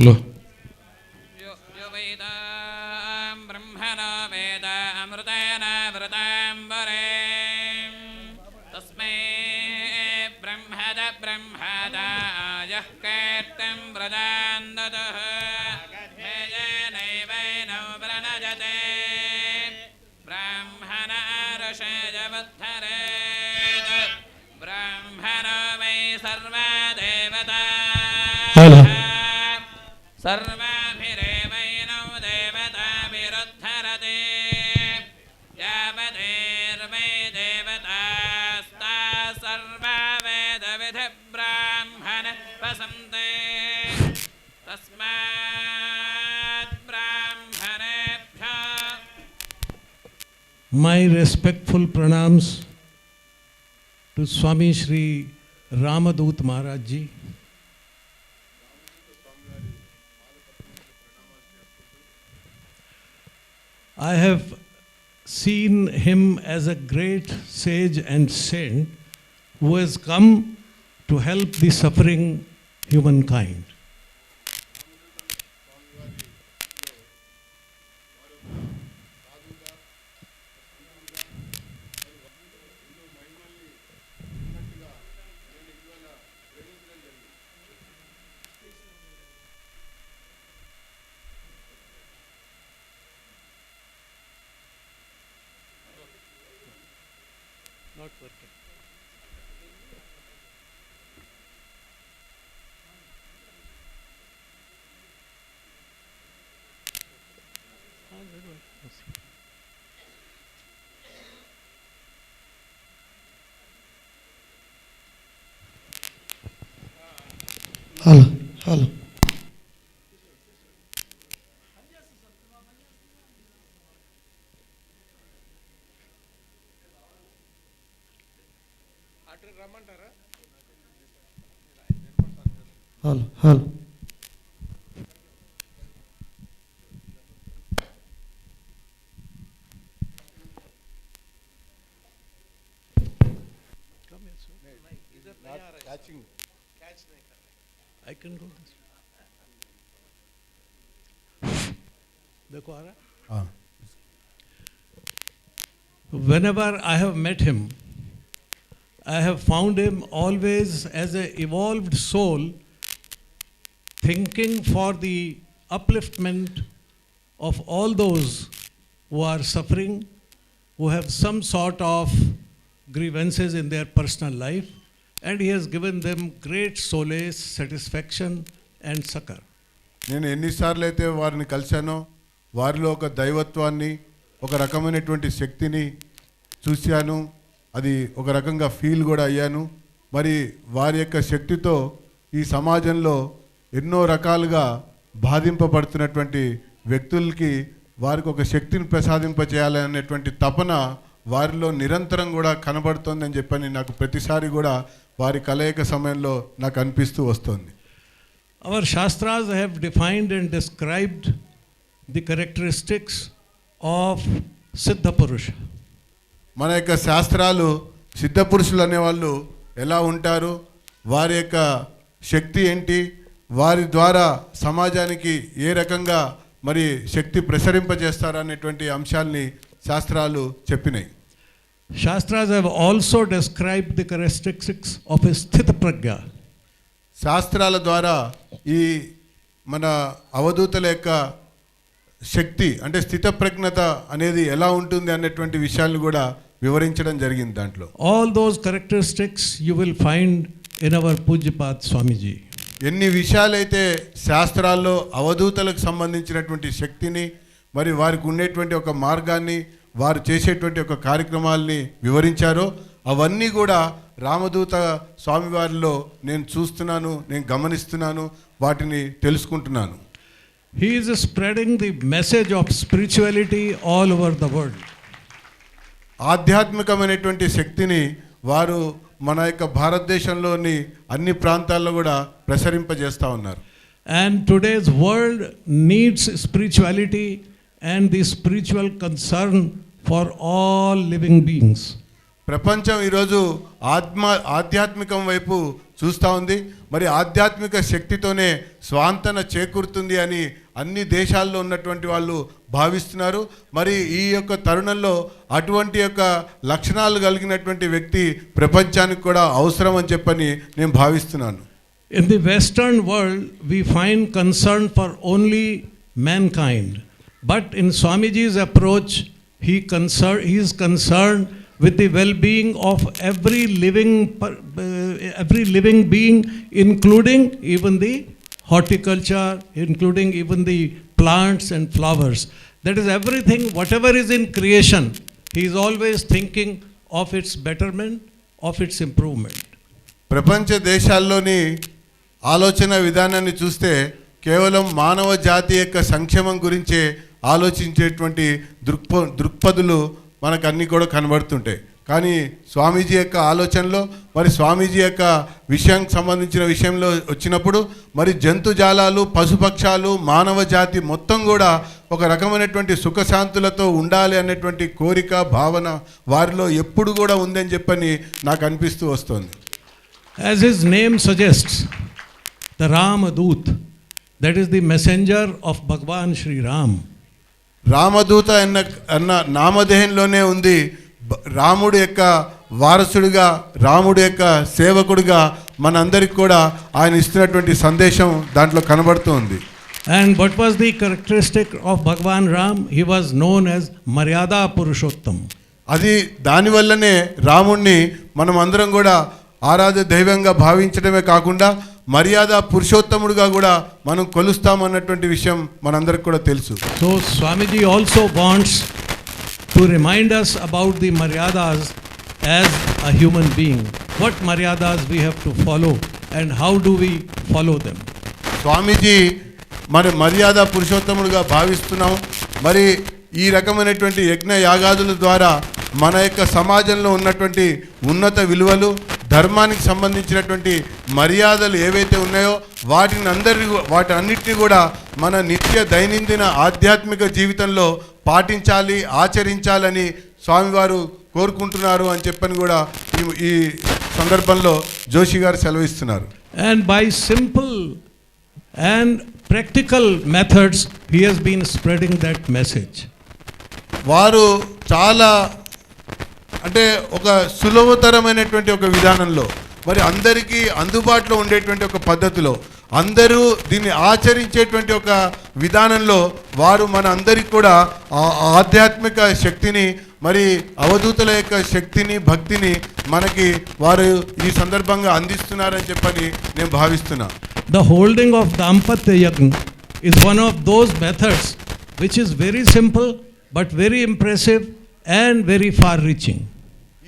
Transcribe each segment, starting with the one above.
Hello. ब्रह्मणो वेद अमृतेन वृताम्बरे तस्मै ब्रह्मद ब्रह्मदायः कीर्तिं व्रजान्दतः हेयेनैवैनौ प्रणजते ब्राह्मणार्षयवद्धरेत् ब्राह्मणो वै सर्वा देवता सर्वाभिरेवैनौ देवताभिरुद्धरते यावदेर्वै देवतास्ता सर्वा वेदविधिब्राह्मण वसन्ते तस्मात् ब्राह्मणेभ्यः My respectful pranams to Swami Shri Ramadut Maharaj Ji. I have seen him as a great sage and saint who has come to help the suffering humankind. Not working. Hello. Hello. I can do this. देखो आ रहा? Whenever I have met him, I have found him always as an evolved soul, thinking for the upliftment of all those who are suffering, who have some sort of grievances in their personal life, and he has given them great solace, satisfaction and succor. నేను ఎన్నిసార్లు అయితే వారిని కలిశానో వారిలో ఒక దైవత్వాన్ని ఒక రకమైనటువంటి శక్తిని చూశాను. అది ఒక రకంగా ఫీల్ కూడా అయ్యాను. మరి వారి యొక్క శక్తితో ఈ సమాజంలో ఎన్నో రకాలుగా బాధింపబడుతున్నటువంటి వ్యక్తులకి వారికి ఒక శక్తిని ప్రసాదింపచేయాలనేటువంటి తపన వారిలో నిరంతరం కూడా కనబడుతోందని చెప్పని నాకు ప్రతిసారి కూడా వారి కలయిక సమయంలో నాకు అనిపిస్తూ వస్తుంది. Our Shastras have defined and described the characteristics of Siddha Purusha. మన యొక్క శాస్త్రాలు సిద్ధ పురుషులు అనేవాళ్ళు ఎలా ఉంటారు, వారి యొక్క శక్తి ఏంటి, వారి ద్వారా సమాజానికి ఏ రకంగా మరి శక్తి ప్రసరింపజేస్తారు అనేటువంటి అంశాల్ని శాస్త్రాలు చెప్పినాయి. Shastras have also described the characteristics of a Sthita Pragya. శాస్త్రాల ద్వారా ఈ మన అవధూతల యొక్క శక్తి అంటే స్థితప్రజ్ఞత అనేది ఎలా ఉంటుంది అనేటువంటి విషయాలను కూడా వివరించడం జరిగింది దాంట్లో. All those characteristics you will find in our Pujyapad Swamiji. ఎన్ని విషయాలైతే శాస్త్రాల్లో అవధూతలకు సంబంధించినటువంటి శక్తిని మరి వారికి ఉండేటువంటి ఒక మార్గాన్ని వారు చేసేటువంటి ఒక కార్యక్రమాల్ని వివరించారో అవన్నీ కూడా రామదూత స్వామివారిలో నేను చూస్తున్నాను, నేను గమనిస్తున్నాను, వాటిని తెలుసుకుంటున్నాను. He is spreading the message of spirituality all over the world. ఆధ్యాత్మికమైనటువంటి శక్తిని వారు మన యొక్క భారతదేశంలోని అన్ని ప్రాంతాల్లో కూడా ప్రసరింపజేస్తూ ఉన్నారు. And today's world needs spirituality and the spiritual concern for all living beings. ప్రపంచం ఈరోజు ఆధ్యాత్మికం వైపు చూస్తూ ఉంది. మరి ఆధ్యాత్మిక శక్తితోనే స్వాంతన చేకూరుతుంది అని అన్ని దేశాల్లో ఉన్నటువంటి వాళ్ళు భావిస్తున్నారు. మరి ఈ యొక్క తరుణంలో అటువంటి యొక్క లక్షణాలు కలిగినటువంటి వ్యక్తి ప్రపంచానికి కూడా అవసరం అని చెప్పని నేను భావిస్తున్నాను. In the Western world, we find concern for only mankind. But in Swamiji's approach, he is concerned with the well-being of every living being, including even the horticulture, including even the plants and flowers. That is everything, whatever is in creation, he is always thinking of its betterment, of its improvement. ప్రపంచ దేశాల్లోని ఆలోచన విధానాన్ని చూస్తే కేవలం మానవ జాతి యొక్క సంక్షేమం గురించే ఆలోచించేటువంటి దృక్పథులు మనకు అన్నీ కూడా కనబడుతుంటాయి. కానీ స్వామీజీ యొక్క ఆలోచనలో మరి స్వామీజీ యొక్క విషయానికి సంబంధించిన విషయంలో వచ్చినప్పుడు మరి జంతుజాలాలు, పశుపక్షాలు, మానవ జాతి మొత్తం కూడా ఒక రకమైనటువంటి సుఖశాంతులతో ఉండాలి అనేటువంటి కోరిక, భావన వారిలో ఎప్పుడు కూడా ఉందని చెప్పని నాకు అనిపిస్తూ వస్తుంది. As his name suggests, the Ramadut, that is the messenger of Bhagwan Shri Ram. రామదూత అన్న నామధేయంలోనే ఉంది రాముడి యొక్క వారసుడిగా, రాముడి యొక్క సేవకుడిగా మనందరికి కూడా ఆయన ఇస్తున్నటువంటి సందేశం దాంట్లో కనబడుతూ ఉంది. And what was the characteristic of Bhagwan Ram? He was known as Maryada Purushottam. అది దానివల్లనే రాముణ్ణి మనం అందరం కూడా ఆరాధ్య దైవంగా భావించడమే కాకుండా మర్యాద పురుషోత్తముడుగా కూడా మనం కొలుస్తామన్నటువంటి విషయం మనందరికి కూడా తెలుసు. So Swamiji also wants to remind us about the maryadas as a human being. What maryadas we have to follow and how do we follow them? స్వామీజీ మరి మర్యాద పురుషోత్తముడుగా భావిస్తున్నాం. మరి ఈ రకమైనటువంటి యజ్ఞ యాగాదుల ద్వారా మన యొక్క సమాజంలో ఉన్నటువంటి ఉన్నత విలువలు, ధర్మానికి సంబంధించినటువంటి మర్యాదలు ఏవైతే ఉన్నాయో వాటన్నిటిని కూడా మన నిత్య దైనందిన ఆధ్యాత్మిక జీవితంలో పాటించాలి, ఆచరించాలని స్వామివారు కోరుకుంటున్నారు అని చెప్పని కూడా ఈ సందర్భంలో జోషి గారు సెలవిస్తున్నారు. And by simple and practical methods he has been spreading that message. వారు చాలా అంటే ఒక సులభతరమైనటువంటి ఒక విధానంలో మరి అందరికీ అందుబాటులో ఉండేటువంటి ఒక పద్ధతిలో అందరూ దీన్ని ఆచరించేటువంటి ఒక విధానంలో వారు మన అందరికి కూడా ఆధ్యాత్మిక శక్తిని, మరి అవధూతుల యొక్క శక్తిని, భక్తిని మనకి వారు ఈ సందర్భంగా అందిస్తున్నారని చెప్పని నేను భావిస్తున్నా. The holding of Dampatya Yagna is one of those methods which is very simple but very impressive and very far reaching.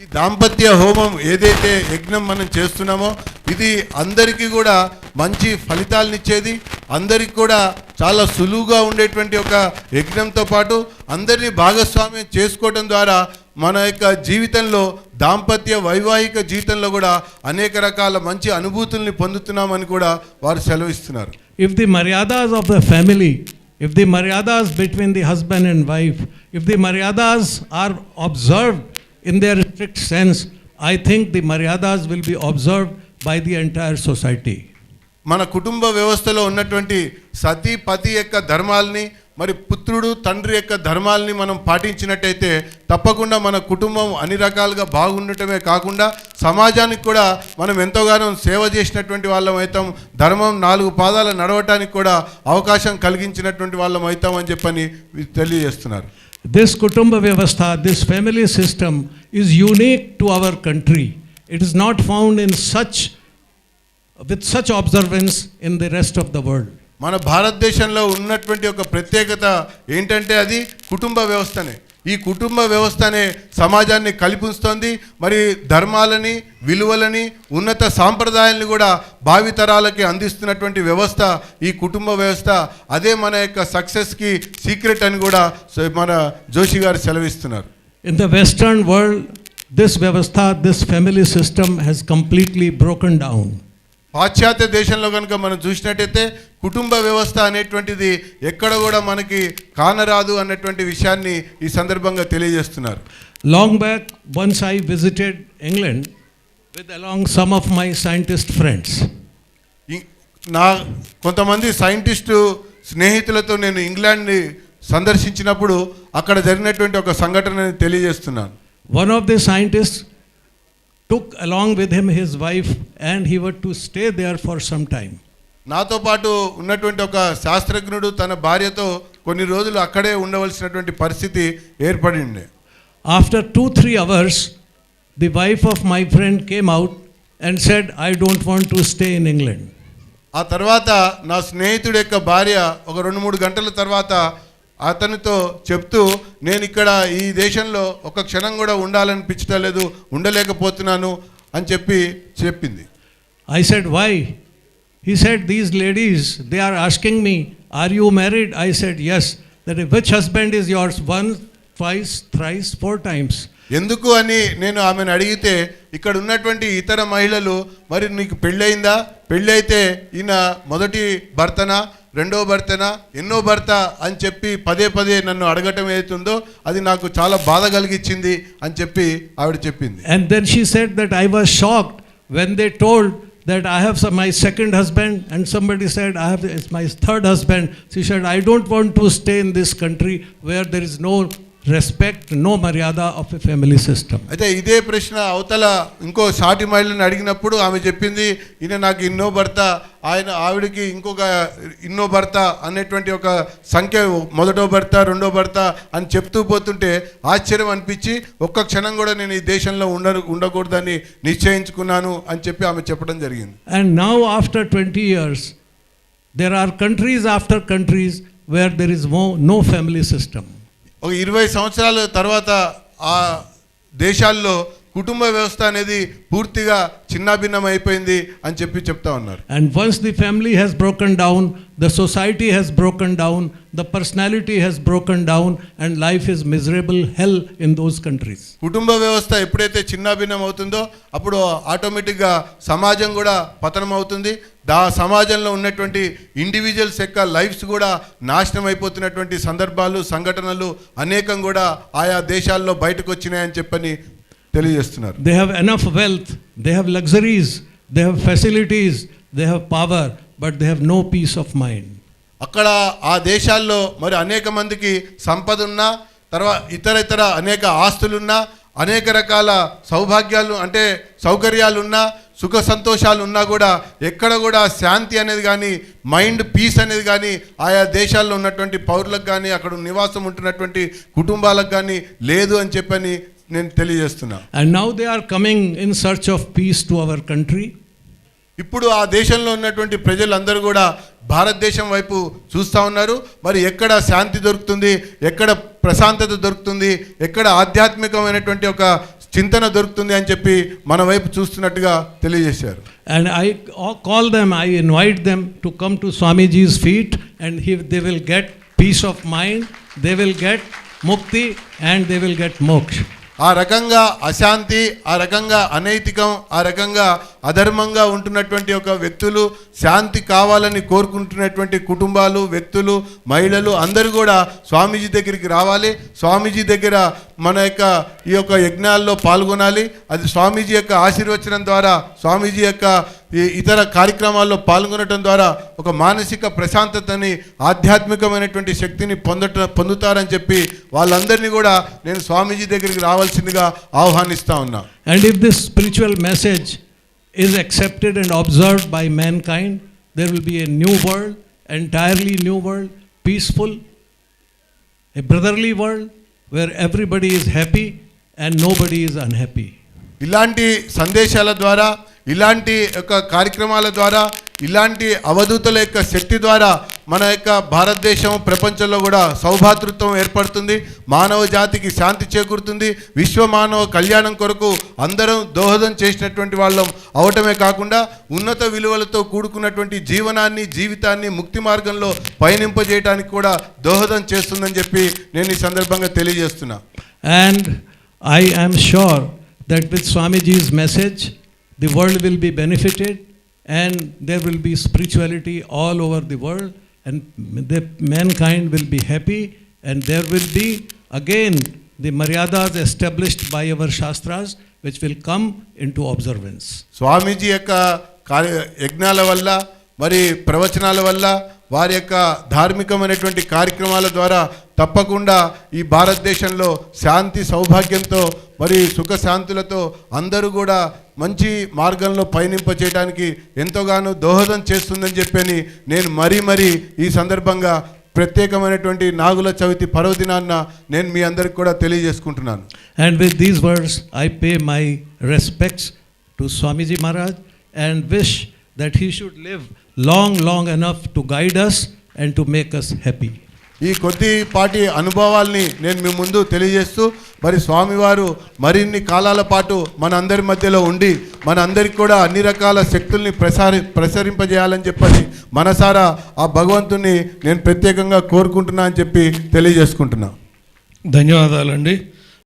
ఈ దాంపత్య హోమం ఏదైతే యజ్ఞం మనం చేస్తున్నామో ఇది అందరికీ కూడా మంచి ఫలితాలనిచ్చేది, అందరికీ కూడా చాలా సులువుగా ఉండేటువంటి ఒక యజ్ఞంతో పాటు అందరినీ భాగస్వామ్యం చేసుకోవడం ద్వారా మన యొక్క జీవితంలో దాంపత్య వైవాహిక జీవితంలో కూడా అనేక రకాల మంచి అనుభూతుల్ని పొందుతున్నామని కూడా వారు సెలవిస్తున్నారు. If the maryadas of the family, if the maryadas between the husband and wife, if the maryadas are observed in their strict sense, I think the maryadas will be observed by the entire society. మన కుటుంబ వ్యవస్థలో ఉన్నటువంటి సతీ పతి యొక్క ధర్మాలని, మరి పుత్రుడు తండ్రి యొక్క ధర్మాలని మనం పాటించినట్టయితే తప్పకుండా మన కుటుంబం అన్ని రకాలుగా బాగుండటమే కాకుండా సమాజానికి కూడా మనం ఎంతోగానో సేవ చేసినటువంటి వాళ్ళం అవుతాం, ధర్మం 4 పాదాల నడవటానికి కూడా అవకాశం కలిగించినటువంటి వాళ్ళం అవుతాం అని చెప్పని తెలియజేస్తున్నారు. This Kutumba Vyavastha, this family system is unique to our country. It is not found in with such observance in the rest of the world. మన భారతదేశంలో ఉన్నటువంటి ఒక ప్రత్యేకత ఏంటంటే అది కుటుంబ వ్యవస్థనే. ఈ కుటుంబ వ్యవస్థనే సమాజాన్ని కలిపిస్తుంది, మరి ధర్మాలని, విలువలని, ఉన్నత సాంప్రదాయాలను కూడా భావితరాలకి అందిస్తున్నటువంటి వ్యవస్థ ఈ కుటుంబ వ్యవస్థ. అదే మన యొక్క సక్సెస్కి సీక్రెట్ అని కూడా మన జోషి గారు సెలవిస్తున్నారు. In the Western world, this Vyavastha, this family system has completely broken down. పాశ్చాత్య దేశంలో కనుక మనం చూసినట్టయితే కుటుంబ వ్యవస్థ అనేటువంటిది ఎక్కడ కూడా మనకి కానరాదు అన్నటువంటి విషయాన్ని ఈ సందర్భంగా తెలియజేస్తున్నారు. Long back, once I visited England with along some of my scientist friends. నా కొంతమంది సైంటిస్టు స్నేహితులతో నేను ఇంగ్లాండ్ని సందర్శించినప్పుడు అక్కడ జరిగినటువంటి ఒక సంఘటనని తెలియజేస్తున్నాను. One of the scientists took along with him his wife and he was to stay there for some time. నాతో పాటు ఉన్నటువంటి ఒక శాస్త్రజ్ఞుడు తన భార్యతో కొన్ని రోజులు అక్కడే ఉండవలసినటువంటి పరిస్థితి ఏర్పడింది. After 2-3 hours, the wife of my friend came out and said, I don't want to stay in England. ఆ తర్వాత నా స్నేహితుడి యొక్క భార్య ఒక 2-3 గంటల తర్వాత అతనితో చెప్తూ నేను ఇక్కడ ఈ దేశంలో ఒక క్షణం కూడా ఉండాలనిపించలేదు, ఉండలేకపోతున్నాను అని చెప్పింది. I said, why? He said, these ladies, they are asking me, are you married? I said, yes. That which husband is yours? Once, twice, thrice, 4 times. ఎందుకు అని నేను ఆమెను అడిగితే ఇక్కడ ఉన్నటువంటి ఇతర మహిళలు మరి నీకు పెళ్ళయిందా, పెళ్ళైతే ఈయన మొదటి భర్తనా, రెండో భర్తనా, ఎన్నో భర్త అని చెప్పి పదే పదే నన్ను అడగటం ఏతుందో అది నాకు చాలా బాధ కలిగించింది అని చెప్పి ఆవిడ చెప్పింది. And then she said that I was shocked when they told that I have my second husband and somebody said it's my third husband. She said, I don't want to stay in this country where there is no respect, no maryada of a family system. అయితే ఇదే ప్రశ్న అవతల ఇంకో సాటి మహిళని అడిగినప్పుడు ఆమె చెప్పింది ఈయన నాకు ఇన్నో భర్త, ఆవిడకి ఇంకొక ఇన్నో భర్త అనేటువంటి ఒక సంఖ్య, మొదటో భర్త, రెండో భర్త అని చెప్తూ పోతుంటే ఆశ్చర్యం అనిపించి ఒక్క క్షణం కూడా నేను ఈ దేశంలో ఉండకూడదని నిశ్చయించుకున్నాను అని చెప్పి ఆమె చెప్పడం జరిగింది. And now after 20 years, there are countries after countries where there is no family system. ఒక 20 సంవత్సరాల తర్వాత ఆ దేశాల్లో కుటుంబ వ్యవస్థ అనేది పూర్తిగా చిన్నాభిన్నం అయిపోయింది అని చెప్తా ఉన్నారు. And once the family has broken down, the society has broken down, the personality has broken down and life is miserable hell in those countries. కుటుంబ వ్యవస్థ ఎప్పుడైతే చిన్నాభిన్నం అవుతుందో అప్పుడు ఆటోమేటిక్గా సమాజం కూడా పతనం అవుతుంది. సమాజంలో ఉన్నటువంటి ఇండివిజువల్స్ యొక్క లైఫ్స్ కూడా నాశనం అయిపోతున్నటువంటి సందర్భాలు, సంఘటనలు అనేకం కూడా ఆయా దేశాల్లో బయటకు వచ్చినాయని చెప్పని తెలియజేస్తున్నారు. They have enough wealth, they have luxuries, they have facilities, they have power, but they have no peace of mind. అక్కడ ఆ దేశాల్లో మరి అనేక మందికి సంపద ఉన్నా, ఇతర అనేక ఆస్తులున్నా, అనేక రకాల సౌభాగ్యాలు అంటే సౌకర్యాలున్నా, సుఖ సంతోషాలు ఉన్నా కూడా ఎక్కడ కూడా శాంతి అనేది కానీ, మైండ్ పీస్ అనేది కానీ ఆయా దేశాల్లో ఉన్నటువంటి పౌరులకు కానీ, అక్కడ నివాసం ఉంటున్నటువంటి కుటుంబాలకు కానీ లేదు అని చెప్పని నేను తెలియజేస్తున్నా. And now they are coming in search of peace to our country. ఇప్పుడు ఆ దేశంలో ఉన్నటువంటి ప్రజలందరూ కూడా భారతదేశం వైపు చూస్తూ ఉన్నారు. మరి ఎక్కడ శాంతి దొరుకుతుంది, ఎక్కడ ప్రశాంతత దొరుకుతుంది, ఎక్కడ ఆధ్యాత్మికమైనటువంటి ఒక చింతన దొరుకుతుంది అని చెప్పి మన వైపు చూస్తున్నట్టుగా తెలియజేశారు. And I call them, I invite them to come to Swamiji's feet and they will get peace of mind, they will get mukti and they will get moksha. ఆ రకంగా అశాంతి, ఆ రకంగా అనైతికం, ఆ రకంగా అధర్మంగా ఉంటున్నటువంటి ఒక వ్యక్తులు, శాంతి కావాలని కోరుకుంటున్నటువంటి కుటుంబాలు, వ్యక్తులు, మహిళలు అందరూ కూడా స్వామీజీ దగ్గరికి రావాలి. స్వామీజీ దగ్గర మన యొక్క ఈ యొక్క యజ్ఞాల్లో పాల్గొనాలి. అది స్వామీజీ యొక్క ఆశీర్వచనం ద్వారా, స్వామీజీ యొక్క ఈ ఇతర కార్యక్రమాల్లో పాల్గొనడం ద్వారా ఒక మానసిక ప్రశాంతతని, ఆధ్యాత్మికమైనటువంటి శక్తిని పొందుతారని చెప్పి వాళ్ళందరినీ కూడా నేను స్వామీజీ దగ్గరికి రావాల్సిందిగా ఆహ్వానిస్తా ఉన్నా. And if this spiritual message is accepted and observed by mankind, there will be a new world, entirely new world, peaceful, a brotherly world where everybody is happy and nobody is unhappy. ఇలాంటి సందేశాల ద్వారా, ఇలాంటి యొక్క కార్యక్రమాల ద్వారా, ఇలాంటి అవధూతల యొక్క శక్తి ద్వారా మన యొక్క భారతదేశం ప్రపంచంలో కూడా సౌభాతృత్వం ఏర్పడుతుంది, మానవ జాతికి శాంతి చేకూరుతుంది, విశ్వ మానవ కళ్యాణం కొరకు అందరం దోహదం చేసినటువంటి వాళ్ళం అవటమే కాకుండా ఉన్నత విలువలతో కూడుకున్నటువంటి జీవితాన్ని ముక్తి మార్గంలో పయనింపజేయడానికి కూడా దోహదం చేస్తుందని చెప్పి నేను ఈ సందర్భంగా తెలియజేస్తున్నా. And I am sure that with Swamiji's message, the world will be benefited and there will be spirituality all over the world, and the mankind will be happy, and there will be again the maryadas established by our shastras which will come into observance. స్వామీజీ యొక్క యజ్ఞాల వల్ల మరి ప్రవచనాల వల్ల వారి యొక్క ధార్మికమైనటువంటి కార్యక్రమాల ద్వారా తప్పకుండా ఈ భారతదేశంలో శాంతి సౌభాగ్యంతో మరి సుఖశాంతులతో అందరూ కూడా మంచి మార్గంలో పయనింప చేయడానికి ఎంతోగానో దోహదం చేస్తుందని చెప్పని నేను మరీ ఈ సందర్భంగా ప్రత్యేకమైనటువంటి నాగుల చవితి పర్వదినాన్న నేను మీ అందరికి కూడా తెలియజేసుకుంటున్నాను. And with these words I pay my respects to Swamiji Maharaj and wish that he should live long enough to guide us and to make us happy. ఈ కొద్దిపాటి అనుభవాల్ని నేను మీ ముందు తెలియజేస్తూ మరి స్వామివారు మరిన్ని కాలాల పాటు మన అందరి మధ్యలో ఉండి మన అందరికి కూడా అన్ని రకాల శక్తుల్ని ప్రసరింపజేయాలని చెప్పని మనసారా ఆ భగవంతుని నేను ప్రత్యేకంగా కోరుకుంటున్నా అని చెప్పి తెలియజేసుకుంటున్నా. ధన్యవాదాలండి.